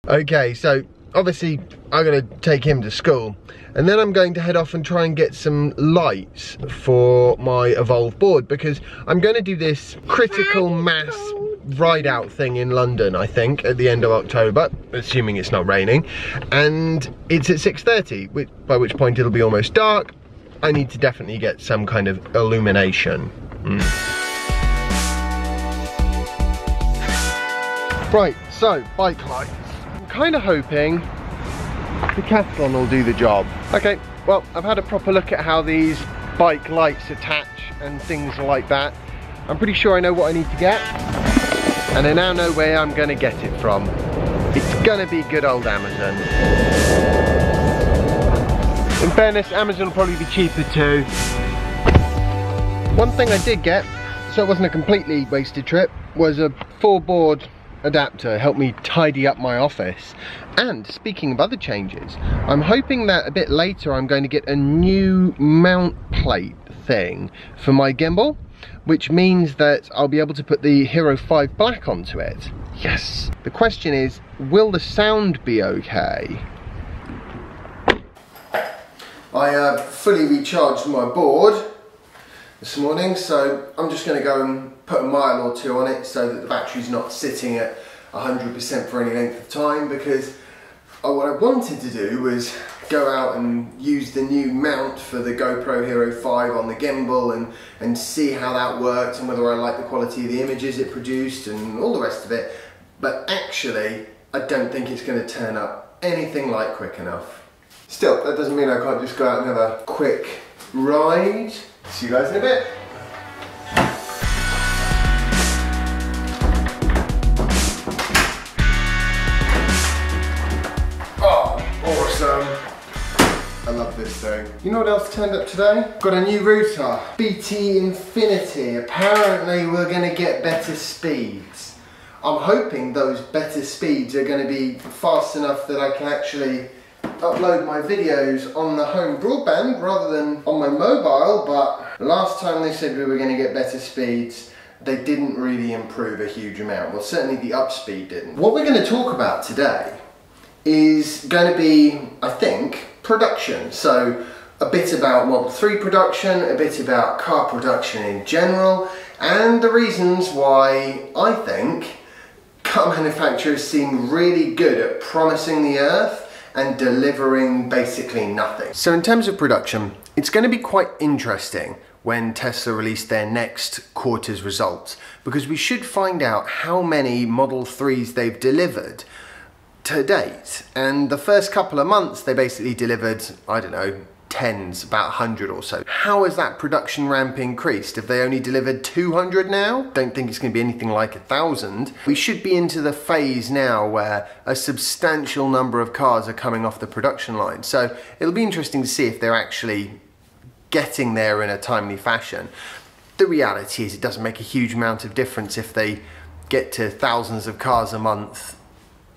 Okay, so obviously I'm going to take him to school, and then I'm going to head off and try and get some lights for my Evolve board, because I'm going to do this critical mass ride out thing in London, I think, at the end of October, assuming it's not raining, and it's at 6:30, by which point it'll be almost dark. I need to definitely get some kind of illumination. Right, so bike lights. I'm kind of hoping the Decathlon will do the job. Okay, well, I've had a proper look at how these bike lights attach and things like that. I'm pretty sure I know what I need to get, and I now know where I'm going to get it from. It's going to be good old Amazon. In fairness, Amazon will probably be cheaper too. One thing I did get, so it wasn't a completely wasted trip, was a 4-board adapter. Helped me tidy up my office. And speaking of other changes, I'm hoping that a bit later I'm going to get a new mount plate thing for my gimbal, which means that I'll be able to put the Hero 5 Black onto it. Yes! The question is, will the sound be okay? I fully recharged my board this morning, so I'm just going to go and put a mile or two on it so that the battery's not sitting at 100% for any length of time, because what I wanted to do was go out and use the new mount for the GoPro Hero 5 on the gimbal and see how that worked and whether I like the quality of the images it produced and all the rest of it. But actually, I don't think it's going to turn up anything like quick enough. Still, that doesn't mean I can't just go out and have a quick ride. See you guys in a bit. Oh, awesome. I love this thing. You know what else turned up today? Got a new router, BT Infinity. Apparently we're gonna get better speeds. I'm hoping those better speeds are gonna be fast enough that I can actually upload my videos on the home broadband rather than on my mobile, but last time they said we were going to get better speeds, they didn't really improve a huge amount. Well, certainly the up speed didn't. What we're going to talk about today is going to be, I think, production. So a bit about Model 3 production, a bit about car production in general, and the reasons why I think car manufacturers seem really good at promising the earth and delivering basically nothing. So in terms of production, it's going to be quite interesting when Tesla release their next quarter's results, because we should find out how many Model 3s they've delivered to date. And the first couple of months they basically delivered, I don't know, tens, about 100 or so. How has that production ramp increased? Have they only delivered 200 now? Don't think it's going to be anything like 1,000. We should be into the phase now where a substantial number of cars are coming off the production line. So it'll be interesting to see if they're actually getting there in a timely fashion. The reality is it doesn't make a huge amount of difference if they get to thousands of cars a month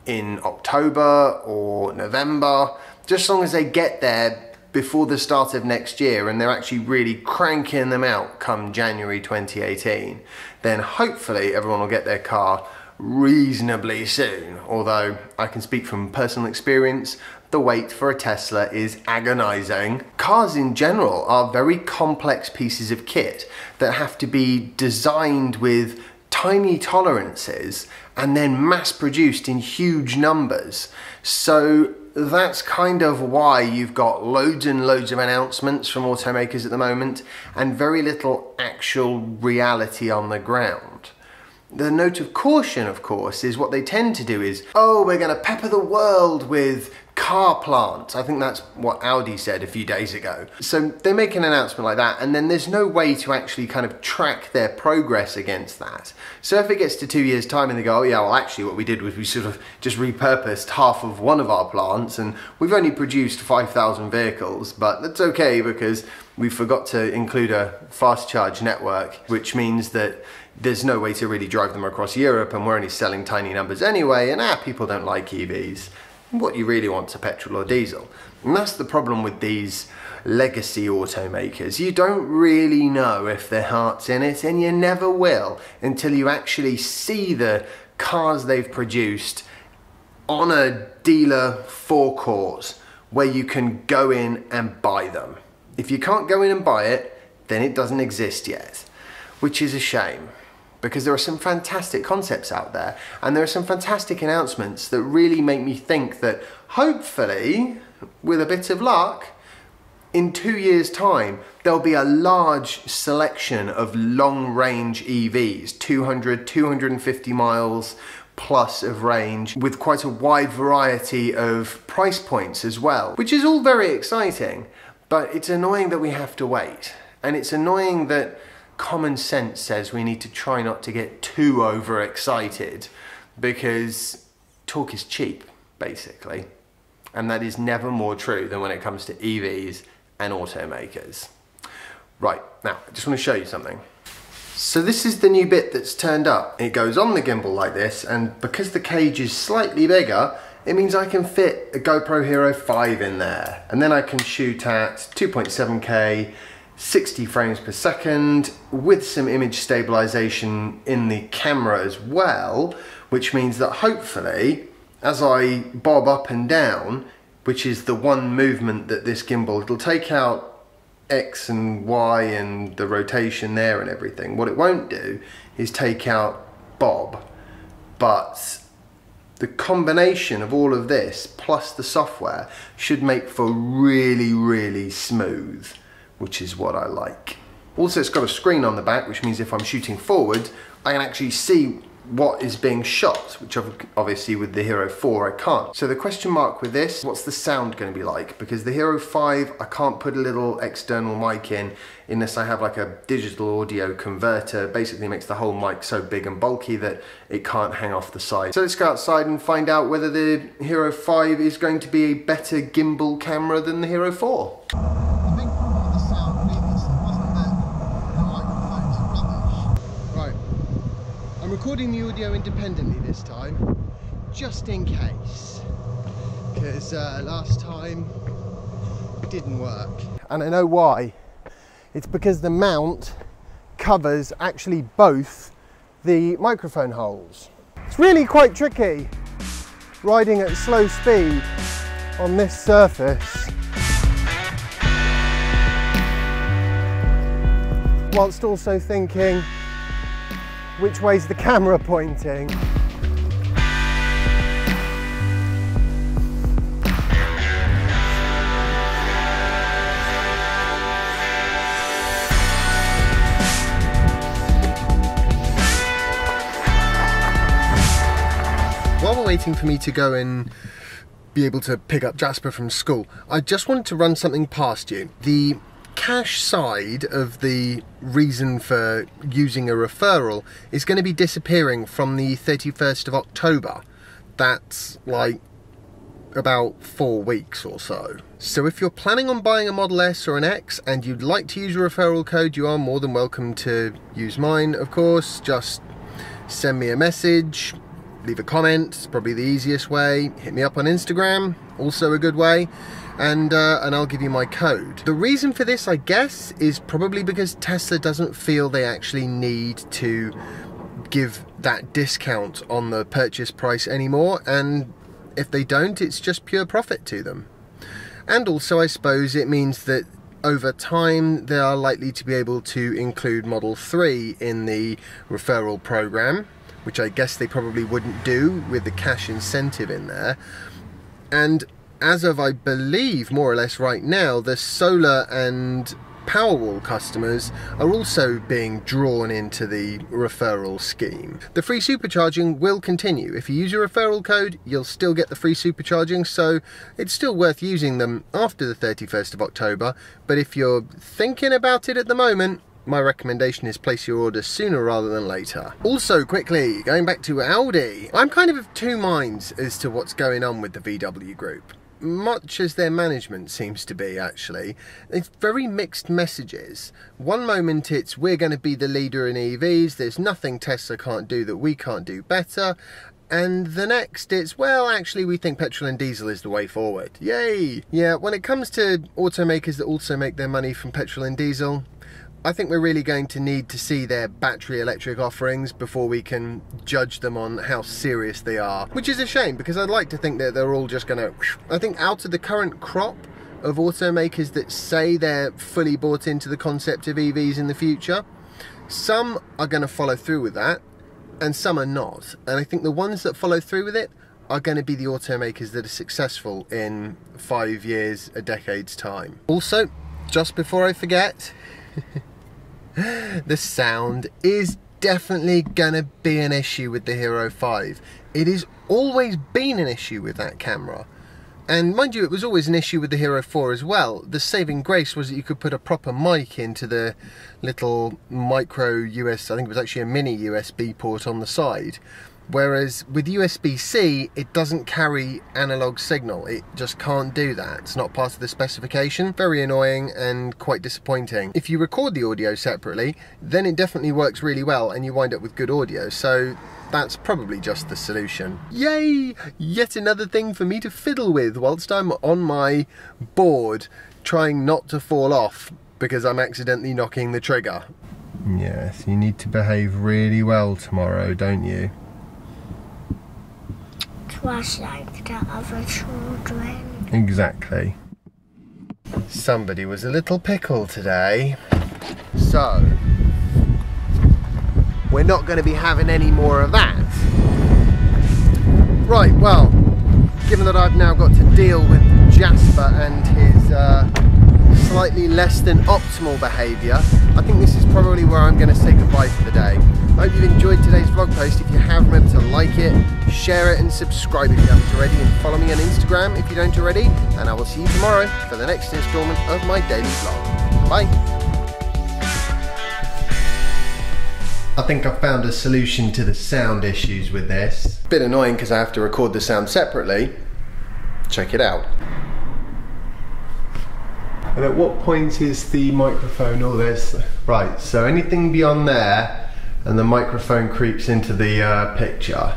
in October or November, just as long as they get there before the start of next year and they're actually really cranking them out come January 2018, then hopefully everyone will get their car reasonably soon. Although I can speak from personal experience, the wait for a Tesla is agonizing. Cars in general are very complex pieces of kit that have to be designed with tiny tolerances and then mass produced in huge numbers. So that's kind of why you've got loads and loads of announcements from automakers at the moment and very little actual reality on the ground. The note of caution, of course, is what they tend to do is, oh, we're going to pepper the world with car plants. I think that's what Audi said a few days ago. So they make an announcement like that, and then there's no way to actually kind of track their progress against that. So if it gets to 2 years' time and they go, oh yeah, well actually what we did was we sort of just repurposed half of one of our plants and we've only produced 5,000 vehicles, but that's okay because we forgot to include a fast charge network, which means that there's no way to really drive them across Europe and we're only selling tiny numbers anyway, and people don't like EVs. What you really want is petrol or diesel. And that's the problem with these legacy automakers. You don't really know if their heart's in it, and you never will until you actually see the cars they've produced on a dealer forecourt where you can go in and buy them. If you can't go in and buy it, then it doesn't exist yet, which is a shame, because there are some fantastic concepts out there and there are some fantastic announcements that really make me think that hopefully, with a bit of luck, in 2 years' time, there'll be a large selection of long-range EVs, 200, 250 miles plus of range, with quite a wide variety of price points as well, which is all very exciting, but it's annoying that we have to wait. And it's annoying that common sense says we need to try not to get too overexcited, because talk is cheap, basically. And that is never more true than when it comes to EVs and automakers. Right, now, I just want to show you something. So this is the new bit that's turned up. It goes on the gimbal like this, and because the cage is slightly bigger, it means I can fit a GoPro Hero 5 in there. And then I can shoot at 2.7K, 60 frames per second, with some image stabilization in the camera as well, which means that hopefully, as I bob up and down, which is the one movement that this gimbal, it'll take out X and Y and the rotation there and everything. What it won't do is take out bob, but the combination of all of this plus the software should make for really, really smooth, which is what I like. Also, it's got a screen on the back, which means if I'm shooting forward, I can actually see what is being shot, which obviously with the Hero 4 I can't. So the question mark with this, what's the sound going to be like? Because the Hero 5, I can't put a little external mic in unless I have like a digital audio converter. Basically makes the whole mic so big and bulky that it can't hang off the side. So let's go outside and find out whether the Hero 5 is going to be a better gimbal camera than the Hero 4. I'm recording the audio independently this time, just in case, because last time it didn't work. And I know why. It's because the mount covers actually both the microphone holes. It's really quite tricky riding at slow speed on this surface, whilst also thinking, which way's the camera pointing? While we're waiting for me to go and be able to pick up Jasper from school, I just wanted to run something past you. The cash side of the reason for using a referral is going to be disappearing from the 31st of October. That's like about 4 weeks or so. So if you're planning on buying a Model S or an X and you'd like to use a referral code, you are more than welcome to use mine, of course. Just send me a message, leave a comment, it's probably the easiest way. Hit me up on Instagram, also a good way. And I'll give you my code. The reason for this, I guess, is probably because Tesla doesn't feel they actually need to give that discount on the purchase price anymore, and if they don't, it's just pure profit to them. And also, I suppose it means that over time they are likely to be able to include Model 3 in the referral program, which I guess they probably wouldn't do with the cash incentive in there. And as of, I believe, more or less right now, the solar and Powerwall customers are also being drawn into the referral scheme. The free supercharging will continue. If you use your referral code, you'll still get the free supercharging, so it's still worth using them after the 31st of October. But if you're thinking about it at the moment, my recommendation is place your order sooner rather than later. Also, quickly, going back to Audi, I'm kind of two minds as to what's going on with the VW group. Much as their management seems to be, actually. It's very mixed messages. One moment it's, we're going to be the leader in EVs, there's nothing Tesla can't do that we can't do better. And the next it's, well, actually we think petrol and diesel is the way forward. Yay! Yeah, when it comes to automakers that also make their money from petrol and diesel, I think we're really going to need to see their battery electric offerings before we can judge them on how serious they are, which is a shame because I'd like to think that they're all just gonna, I think out of the current crop of automakers that say they're fully bought into the concept of EVs in the future, some are going to follow through with that and some are not. And I think the ones that follow through with it are going to be the automakers that are successful in 5 years, a decade's time. Also, just before I forget, the sound is definitely going to be an issue with the Hero 5. It has always been an issue with that camera. And mind you, it was always an issue with the Hero 4 as well. The saving grace was that you could put a proper mic into the little micro I think it was actually a mini USB port on the side. Whereas with USB-C, it doesn't carry analog signal. It just can't do that. It's not part of the specification. Very annoying and quite disappointing. If you record the audio separately, then it definitely works really well and you wind up with good audio. So that's probably just the solution. Yay! Yet another thing for me to fiddle with whilst I'm on my board, trying not to fall off because I'm accidentally knocking the trigger. Yes, you need to behave really well tomorrow, don't you? Was like the other children. Exactly. Somebody was a little pickle today. So, we're not going to be having any more of that. Right, well, given that I've now got to deal with Jasper and his slightly less than optimal behaviour, I think this is probably where I'm going to say goodbye for the day. I hope you've enjoyed today's vlog post. If you have, remember to like it, share it and subscribe if you haven't already, and follow me on Instagram if you don't already, and I will see you tomorrow for the next instalment of my daily vlog. Bye! I think I've found a solution to the sound issues with this. Bit annoying because I have to record the sound separately. Check it out. And at what point is the microphone all this? Right, so anything beyond there and the microphone creeps into the picture.